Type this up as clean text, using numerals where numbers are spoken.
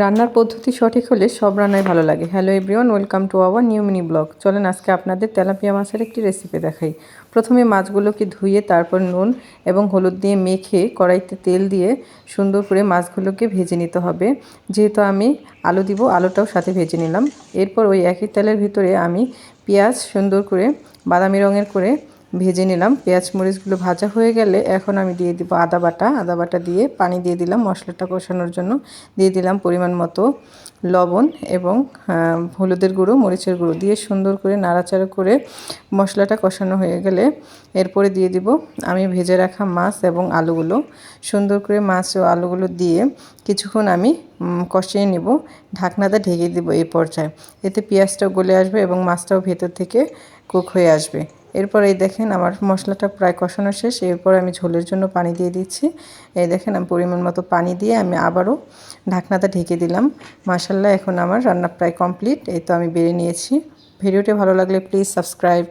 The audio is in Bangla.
রান্নার পদ্ধতি সঠিক হলে সব রান্নাই ভালো লাগে। Hello everyone, welcome to our new mini blog. চলেন আজকে আপনাদের তেলাপিয়া মাছের একটি রেসিপি দেখাই। প্রথমে মাছগুলোকে ধুয়ে তারপর নুন এবং হলুদ দিয়ে মেখে কড়াইতে তেল দিয়ে সুন্দর করে মাছগুলোকে ভেজে নিতে হবে। যেহেতু আমি আলু দিব, আলুটাও সাথে ভেজে নিলাম। এরপর ওই একই তেলের ভিতরে আমি পেঁয়াজ সুন্দর করে বাদামি রঙের করে ভেজে নিলাম। পেঁয়াজ মরিচগুলো ভাজা হয়ে গেলে এখন আমি দিয়ে দিব আদা বাটা দিয়ে পানি দিয়ে দিলাম মশলাটা কষানোর জন্য। দিয়ে দিলাম পরিমাণ মতো লবণ এবং হলুদের গুঁড়ো, মরিচের গুঁড়ো দিয়ে সুন্দর করে নাড়াচাড়া করে মশলাটা কষানো হয়ে গেলে এরপরে দিয়ে দিব আমি ভেজে রাখা মাছ এবং আলুগুলো। সুন্দর করে মাছ ও আলুগুলো দিয়ে কিছুক্ষণ আমি কষিয়ে নেব। ঢাকনাটা ঢেকে দিব এই পর্যায়ে। এতে পেঁয়াজটাও গলে আসবে এবং মাছটাও ভেতর থেকে কুক হয়ে আসবে। এরপর এই দেখেন আমার মশলাটা প্রায় কষানো শেষ। এরপর আমি ঝোলের জন্য পানি দিয়ে দিচ্ছি। এই দেখেন আমি পরিমাণ মতো পানি দিয়ে আমি আবারও ঢাকনাটা ঢেকে দিলাম। মাশাআল্লাহ, এখন আমার রান্না প্রায় কমপ্লিট। এই তো আমি বেড়ে নিয়েছি। ভিডিওটি ভালো লাগলে প্লিজ সাবস্ক্রাইব।